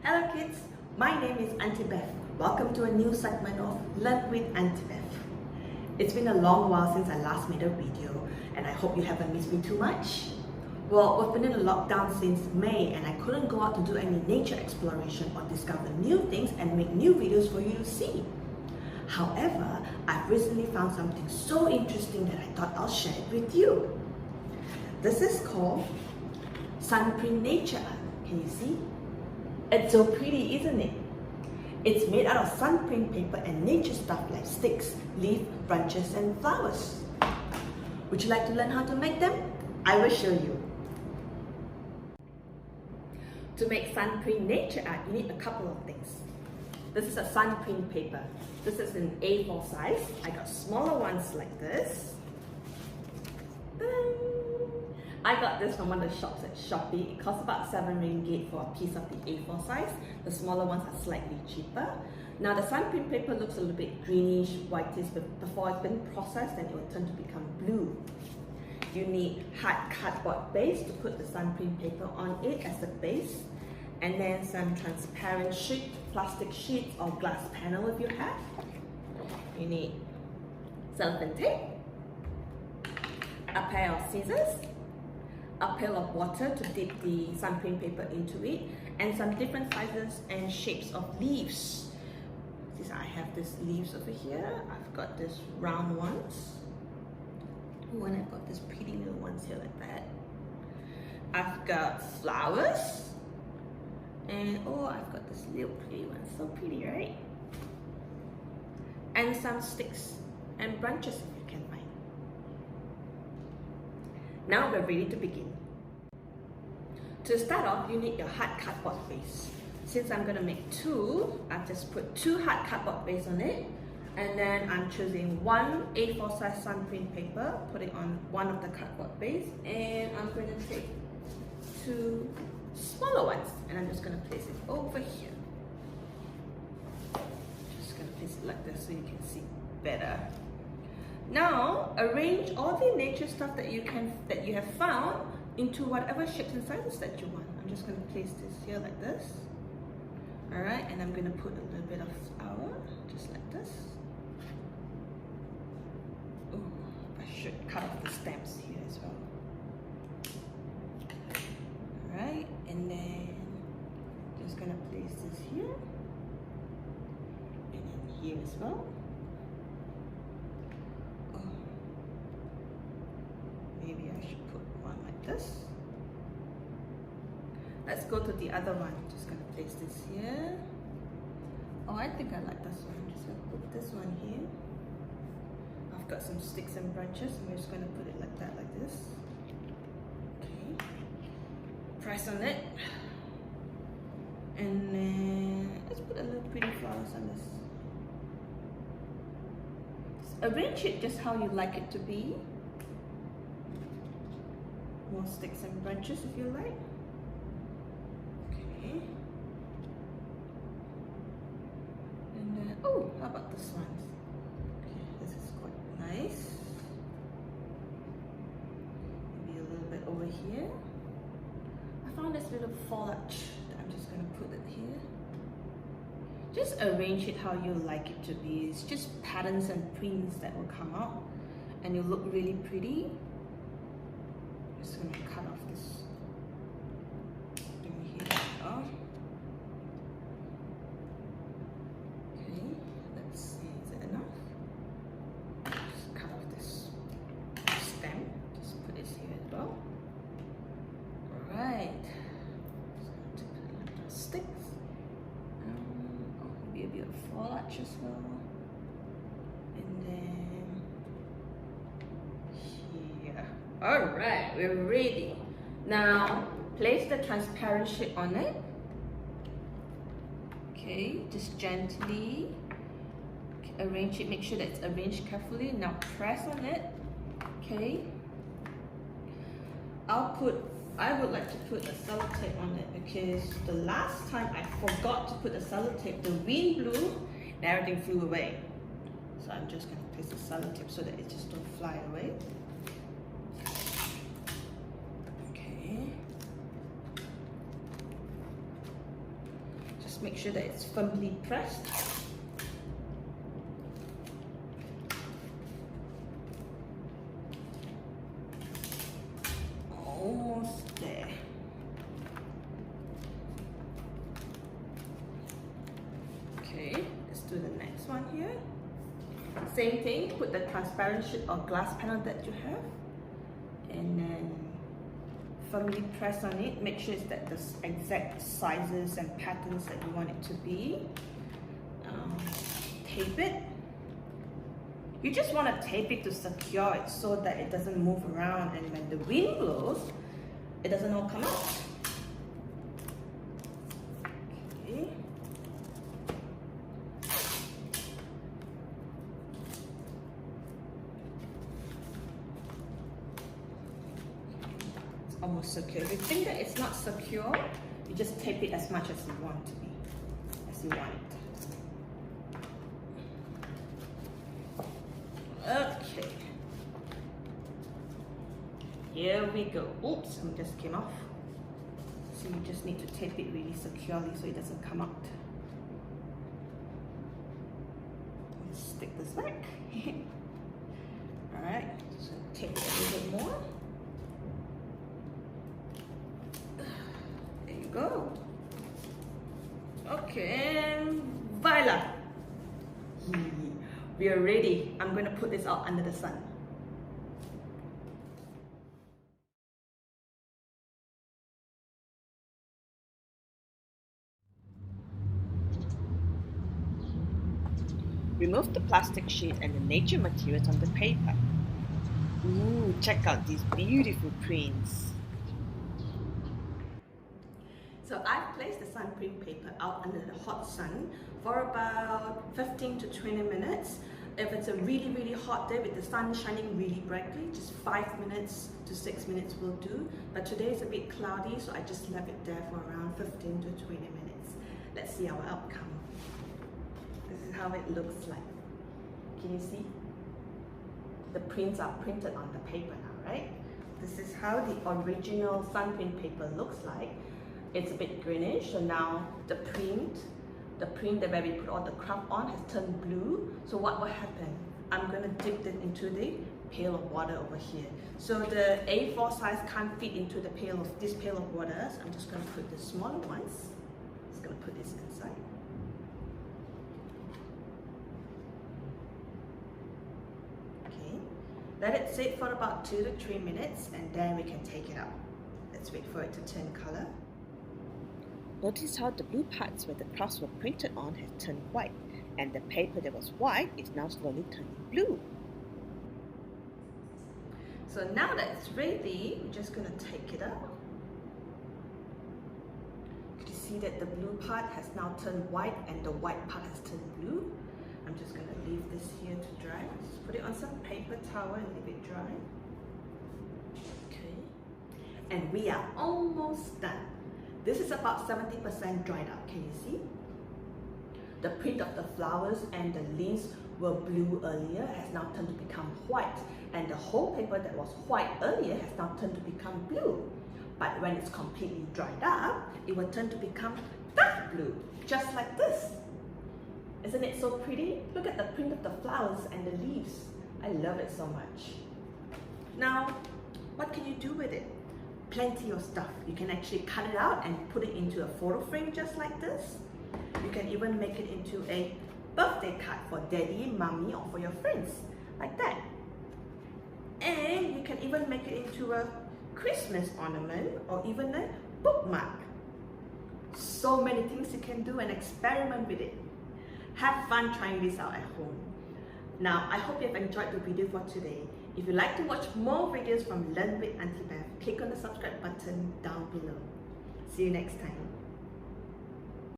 Hello kids, my name is Aunty Bev. Welcome to a new segment of Learn with Aunty Bev. It's been a long while since I last made a video and I hope you haven't missed me too much. Well, we've been in a lockdown since May and I couldn't go out to do any nature exploration or discover new things and make new videos for you to see. However, I've recently found something so interesting that I thought I'll share it with you. This is called Sunprint Nature Art. Can you see? It's so pretty, isn't it? It's made out of sunprint paper and nature stuff like sticks, leaves, branches, and flowers. Would you like to learn how to make them? I will show you. To make sunprint nature art, you need a couple of things. This is a sunprint paper. This is in A4 size. I got smaller ones like this. I got this from one of the shops at Shopee. It costs about 7 ringgit for a piece of the A4 size. The smaller ones are slightly cheaper. Now the sunprint paper looks a little bit greenish, whitish, but before it's been processed, then it will turn to become blue. You need hard cardboard base to put the sunprint paper on it as the base, and then some transparent sheet, plastic sheets or glass panel if you have. You need cellophane tape, a pair of scissors, a pail of water to dip the sunprint paper into it, and some different sizes and shapes of leaves. I have these leaves over here. I've got these round ones. Oh, and I've got these pretty little ones here like that. I've got flowers. And oh, I've got this little pretty one. So pretty, right? And some sticks and branches if you can find. Now we're ready to begin. To start off, you need your hard cardboard base. Since I'm going to make two, I've just put 2 hard cardboard base on it. And then I'm choosing one A4 size sunprint paper, put it on one of the cardboard base. And I'm going to take 2 smaller ones. And I'm just going to place it over here. Just going to place it like this so you can see better. Now, arrange all the nature stuff that you have found into whatever shapes and sizes that you want. I'm just going to place this here like this. Alright, and I'm going to put a little bit of flower, just like this. Oh, I should cut off the stems here as well. Alright, and then just going to place this here. And then here as well. Maybe I should put one like this. Let's go to the other one. Just gonna place this here. Oh, I think I like this one. I'm just gonna put this one here. I've got some sticks and branches. I'm just gonna put it like that, like this. Okay. Press on it. And then let's put a little pretty flowers on this. Arrange it just how you like it to be. More sticks and branches if you like. Okay. And then, oh, how about this one? Okay, this is quite nice. Maybe a little bit over here. I found this little foliage that I'm just going to put it here. Just arrange it how you like it to be. It's just patterns and prints that will come out and you look really pretty. Just going to cut off this thing here. Oh. Okay, let's see, is it enough? Just cut off this stem. Just put this here as well. Alright. Just going to put a little sticks. Maybe a bit of foliage as well. And then here. Alright, we're ready. Now, place the transparent sheet on it. Okay, just gently arrange it. Make sure that it's arranged carefully. Now press on it. Okay. I would like to put a sellotape on it because the last time I forgot to put the sellotape, the wind blew and everything flew away. So I'm just going to place the sellotape so that it just don't fly away. Just make sure that it's firmly pressed. Almost there. Okay, let's do the next one here. Same thing, put the transparent sheet or glass panel that you have, and then firmly press on it. Make sure it's that the exact sizes and patterns that you want it to be. Tape it. You just want to tape it to secure it so that it doesn't move around, and when the wind blows, it doesn't all come out. Okay. It's almost secure. If you think that it's not secure, you just tape it as much as you want to be, as you want it. Okay, here we go. Oops, some just came off. So you just need to tape it really securely so it doesn't come out. Let's stick this back. Alright, so tape it a little bit more. There you go. Okay, and voila! We are ready. I'm going to put this out under the sun. Remove the plastic sheet and the nature materials on the paper. Ooh, check out these beautiful prints. So I've placed the Sunprint paper out under the hot sun for about 15 to 20 minutes. If it's a really, really hot day with the sun shining really brightly, just 5 minutes to 6 minutes will do. But today is a bit cloudy, so I just left it there for around 15 to 20 minutes. Let's see our outcome. This is how it looks like. Can you see? The prints are printed on the paper now, right? This is how the original Sunprint paper looks like. It's a bit greenish, so now the print that where we put all the craft on has turned blue. So what will happen? I'm going to dip it into the pail of water over here. So the A4 size can't fit into the this pail of water. So I'm just going to put the smaller ones. Just going to put this inside. Okay. Let it sit for about 2 to 3 minutes, and then we can take it out. Let's wait for it to turn color. Notice how the blue parts where the crafts were printed on have turned white, and the paper that was white is now slowly turning blue. So now that it's ready, we're just going to take it out. You can see that the blue part has now turned white and the white part has turned blue. I'm just going to leave this here to dry. Just put it on some paper towel and leave it dry. Okay. And we are almost done. This is about 70% dried out. Can you see? The print of the flowers and the leaves were blue earlier has now turned to become white, and the whole paper that was white earlier has now turned to become blue. But when it's completely dried up, it will turn to become dark blue, just like this. Isn't it so pretty? Look at the print of the flowers and the leaves. I love it so much. Now, what can you do with it? Plenty of stuff. You can actually cut it out and put it into a photo frame just like this. You can even make it into a birthday card for daddy, mommy, or for your friends, like that. And you can even make it into a Christmas ornament or even a bookmark. So many things you can do and experiment with it. Have fun trying this out at home. Now, I hope you have enjoyed the video for today. If you'd like to watch more videos from Learn with Aunty Bev, click on the subscribe button down below. See you next time.